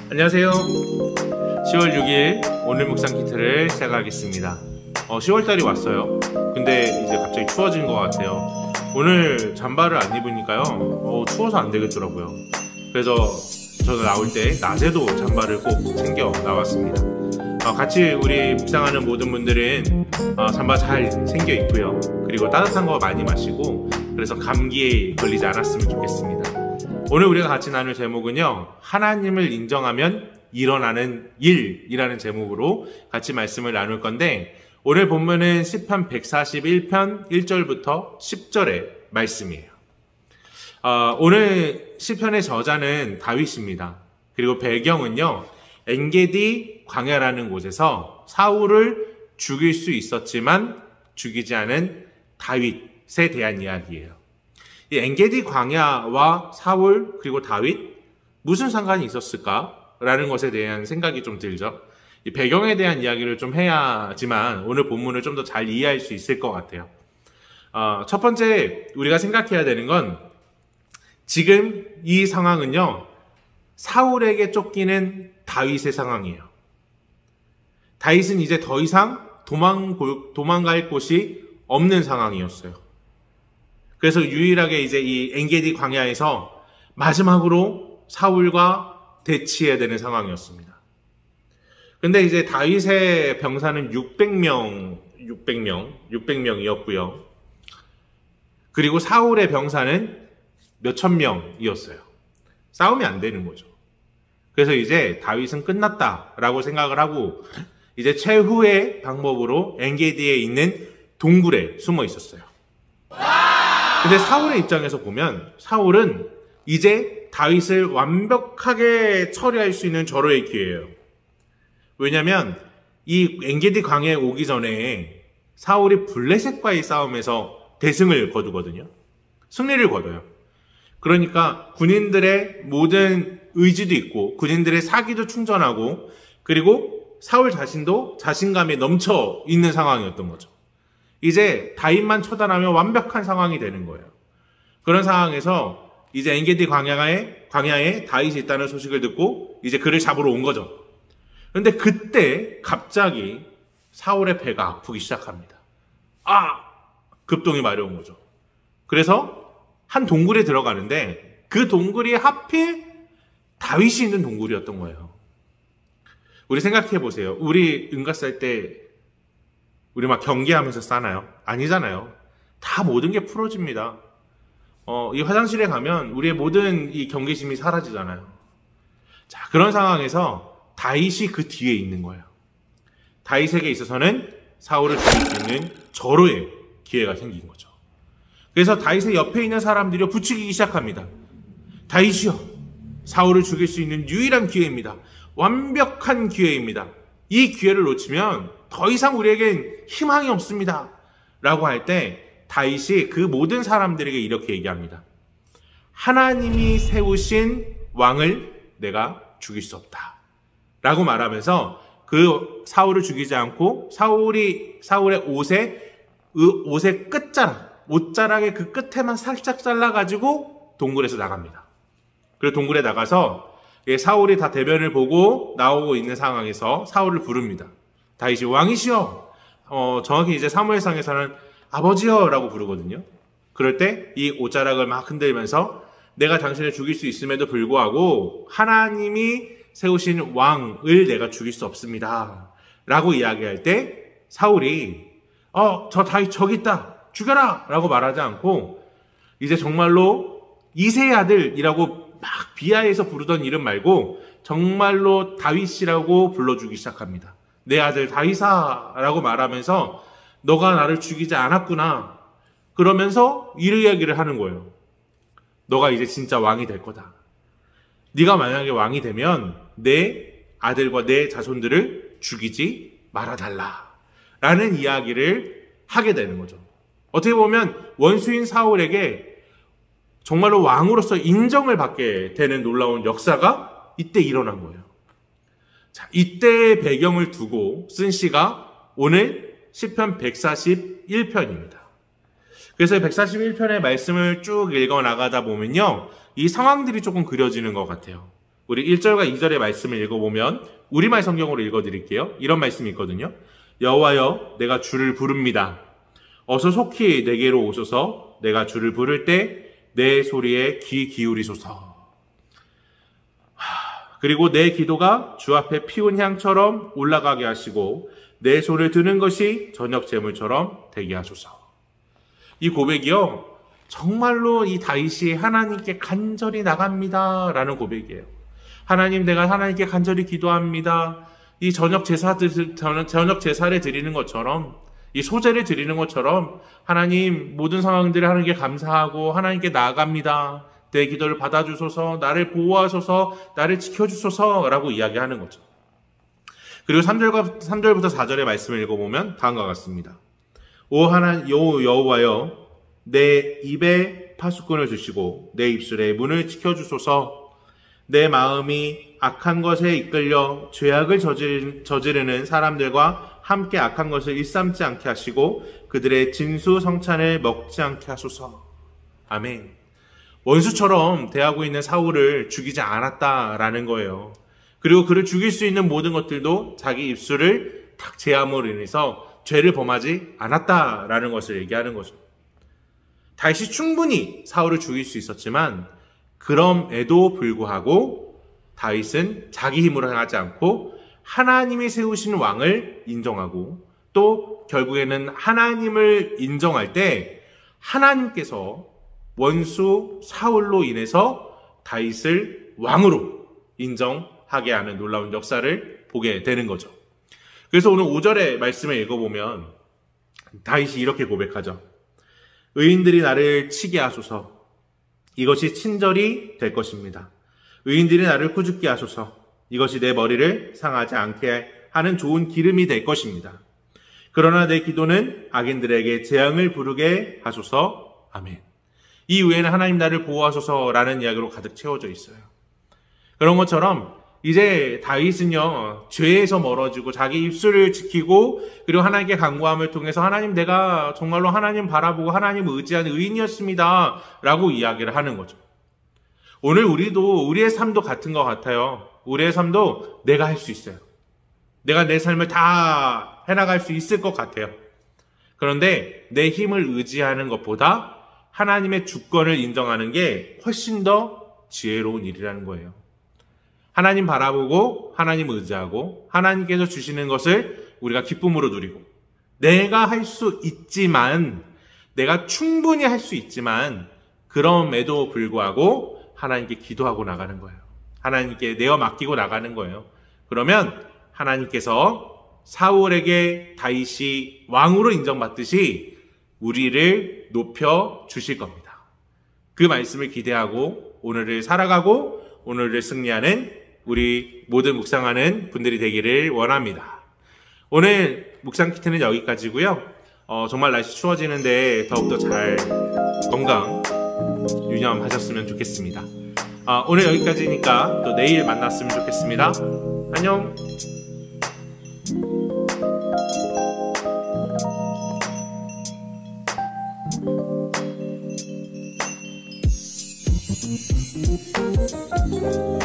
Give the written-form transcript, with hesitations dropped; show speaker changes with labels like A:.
A: 안녕하세요. 10월 6일 오늘 묵상 키트를 시작하겠습니다. 10월달이 왔어요. 근데 이제 갑자기 추워진 것 같아요. 오늘 잠바를 안 입으니까요, 추워서 안 되겠더라고요. 그래서 저는 나올 때 낮에도 잠바를 꼭 챙겨 나왔습니다. 같이 우리 묵상하는 모든 분들은 잠바 잘 챙겨 입고요. 그리고 따뜻한 거 많이 마시고, 그래서 감기에 걸리지 않았으면 좋겠습니다. 오늘 우리가 같이 나눌 제목은요, 하나님을 인정하면 일어나는 일이라는 제목으로 같이 말씀을 나눌 건데, 오늘 본문은 시편 141편 1절부터 10절의 말씀이에요. 오늘 시편의 저자는 다윗입니다. 그리고 배경은요, 엔게디 광야라는 곳에서 사울을 죽일 수 있었지만 죽이지 않은 다윗에 대한 이야기예요. 이 엔게디 광야와 사울 그리고 다윗, 무슨 상관이 있었을까라는 것에 대한 생각이 좀 들죠. 이 배경에 대한 이야기를 좀 해야지만 오늘 본문을 좀 더 잘 이해할 수 있을 것 같아요. 첫 번째 우리가 생각해야 되는 건, 지금 이 상황은요, 사울에게 쫓기는 다윗의 상황이에요. 다윗은 이제 더 이상 도망갈 곳이 없는 상황이었어요. 그래서 유일하게 이제 이 엔게디 광야에서 마지막으로 사울과 대치해야 되는 상황이었습니다. 근데 이제 다윗의 병사는 600명이었고요. 그리고 사울의 병사는 몇천 명이었어요. 싸움이 안 되는 거죠. 그래서 이제 다윗은 끝났다라고 생각을 하고, 이제 최후의 방법으로 엔게디에 있는 동굴에 숨어 있었어요. 근데 사울의 입장에서 보면, 사울은 이제 다윗을 완벽하게 처리할 수 있는 절호의 기회예요. 왜냐면 이 엔게디 광야에 오기 전에 사울이 블레셋과의 싸움에서 대승을 거두거든요. 승리를 거둬요. 그러니까 군인들의 모든 의지도 있고, 군인들의 사기도 충전하고, 그리고 사울 자신도 자신감에 넘쳐 있는 상황이었던 거죠. 이제 다윗만 처단하면 완벽한 상황이 되는 거예요. 그런 상황에서 이제 엔게디 광야에 다윗이 있다는 소식을 듣고 이제 그를 잡으러 온 거죠. 그런데 그때 갑자기 사울의 배가 아프기 시작합니다. 급동이 마려운 거죠. 그래서 한 동굴에 들어가는데, 그 동굴이 하필 다윗이 있는 동굴이었던 거예요. 우리 생각해 보세요. 우리 응가 쌀 때 우리 막 경계하면서 싸나요? 아니잖아요. 다 모든 게 풀어집니다. 이 화장실에 가면 우리의 모든 이 경계심이 사라지잖아요. 자, 그런 상황에서 다윗이 그 뒤에 있는 거예요. 다윗에게 있어서는 사울을 죽일 수 있는 절호의 기회가 생긴 거죠. 그래서 다윗의 옆에 있는 사람들이 부추기기 시작합니다. 다윗이요, 사울을 죽일 수 있는 유일한 기회입니다. 완벽한 기회입니다. 이 기회를 놓치면 더 이상 우리에겐 희망이 없습니다. 라고 할 때 다윗이 그 모든 사람들에게 이렇게 얘기합니다. 하나님이 세우신 왕을 내가 죽일 수 없다. 라고 말하면서 그 사울을 죽이지 않고 사울의 옷의 옷자락의 그 끝에만 살짝 잘라가지고 동굴에서 나갑니다. 그리고 동굴에 나가서 사울이 다 대변을 보고 나오고 있는 상황에서 사울을 부릅니다. 다윗이 왕이시여, 정확히 이제 사무엘상에서는 아버지여 라고 부르거든요. 그럴 때 이 옷자락을 막 흔들면서, 내가 당신을 죽일 수 있음에도 불구하고 하나님이 세우신 왕을 내가 죽일 수 없습니다 라고 이야기할 때, 사울이 저 다윗 저기 있다, 죽여라 라고 말하지 않고, 이제 정말로 이새의 아들이라고 막 비하해서 부르던 이름 말고 정말로 다윗이라고 불러주기 시작합니다. 내 아들 다윗아 라고 말하면서, 너가 나를 죽이지 않았구나, 그러면서 이 이야기를 하는 거예요. 너가 이제 진짜 왕이 될 거다. 네가 만약에 왕이 되면 내 아들과 내 자손들을 죽이지 말아달라 라는 이야기를 하게 되는 거죠. 어떻게 보면 원수인 사울에게 정말로 왕으로서 인정을 받게 되는 놀라운 역사가 이때 일어난 거예요. 자, 이때의 배경을 두고 쓴 시가 오늘 시편 141편입니다. 그래서 141편의 말씀을 쭉 읽어 나가다 보면요, 이 상황들이 조금 그려지는 것 같아요. 우리 1절과 2절의 말씀을 읽어보면, 우리말 성경으로 읽어드릴게요. 이런 말씀이 있거든요. 여호와여, 내가 주를 부릅니다. 어서 속히 내게로 오소서. 내가 주를 부를 때 내 소리에 귀 기울이소서. 그리고 내 기도가 주 앞에 피운 향처럼 올라가게 하시고 내 손을 드는 것이 저녁 제물처럼 되게 하소서. 이 고백이요, 정말로 이 다윗이 하나님께 간절히 나갑니다 라는 고백이에요. 하나님, 내가 하나님께 간절히 기도합니다. 이 저녁 제사를 드리는 것처럼, 이 소제를 드리는 것처럼 하나님, 모든 상황들을 하나님께 감사하고 하나님께 나아갑니다. 내 기도를 받아주소서, 나를 보호하소서, 나를 지켜주소서 라고 이야기하는 거죠. 그리고 3절부터 4절의 말씀을 읽어보면 다음과 같습니다. 여호와여, 내 입에 파수꾼을 주시고 내 입술에 문을 지켜주소서. 내 마음이 악한 것에 이끌려 죄악을 저지르는 사람들과 함께 악한 것을 일삼지 않게 하시고 그들의 진수성찬을 먹지 않게 하소서. 아멘. 원수처럼 대하고 있는 사울을 죽이지 않았다라는 거예요. 그리고 그를 죽일 수 있는 모든 것들도 자기 입술을 탁 제함으로 인해서 죄를 범하지 않았다라는 것을 얘기하는 거죠. 다윗이 충분히 사울을 죽일 수 있었지만 그럼에도 불구하고 다윗은 자기 힘으로 행하지 않고 하나님이 세우신 왕을 인정하고 또 결국에는 하나님을 인정할 때 하나님께서 원수 사울로 인해서 다윗을 왕으로 인정하게 하는 놀라운 역사를 보게 되는 거죠. 그래서 오늘 5절의 말씀을 읽어보면 다윗이 이렇게 고백하죠. 의인들이 나를 치게 하소서. 이것이 친절이 될 것입니다. 의인들이 나를 꾸짖게 하소서. 이것이 내 머리를 상하지 않게 하는 좋은 기름이 될 것입니다. 그러나 내 기도는 악인들에게 재앙을 부르게 하소서. 아멘. 이 외에는 하나님 나를 보호하소서라는 이야기로 가득 채워져 있어요. 그런 것처럼 이제 다윗은요, 죄에서 멀어지고 자기 입술을 지키고 그리고 하나님께 간구함을 통해서 하나님, 내가 정말로 하나님 바라보고 하나님 의지한 의인이었습니다 라고 이야기를 하는 거죠. 오늘 우리의 삶도 같은 것 같아요. 우리의 삶도 내가 할 수 있어요. 내가 내 삶을 다 해나갈 수 있을 것 같아요. 그런데 내 힘을 의지하는 것보다 하나님의 주권을 인정하는 게 훨씬 더 지혜로운 일이라는 거예요. 하나님 바라보고 하나님 의지하고 하나님께서 주시는 것을 우리가 기쁨으로 누리고 내가 할 수 있지만, 내가 충분히 할 수 있지만 그럼에도 불구하고 하나님께 기도하고 나가는 거예요. 하나님께 내어 맡기고 나가는 거예요. 그러면 하나님께서 사울에게 다윗이 왕으로 인정받듯이 우리를 높여 주실 겁니다. 그 말씀을 기대하고 오늘을 살아가고 오늘을 승리하는 우리 모든 묵상하는 분들이 되기를 원합니다. 오늘 묵상 키트는 여기까지고요. 정말 날씨 추워지는데 더욱더 잘 건강 유념하셨으면 좋겠습니다. 오늘 여기까지니까 또 내일 만났으면 좋겠습니다. 안녕.
B: Thank you.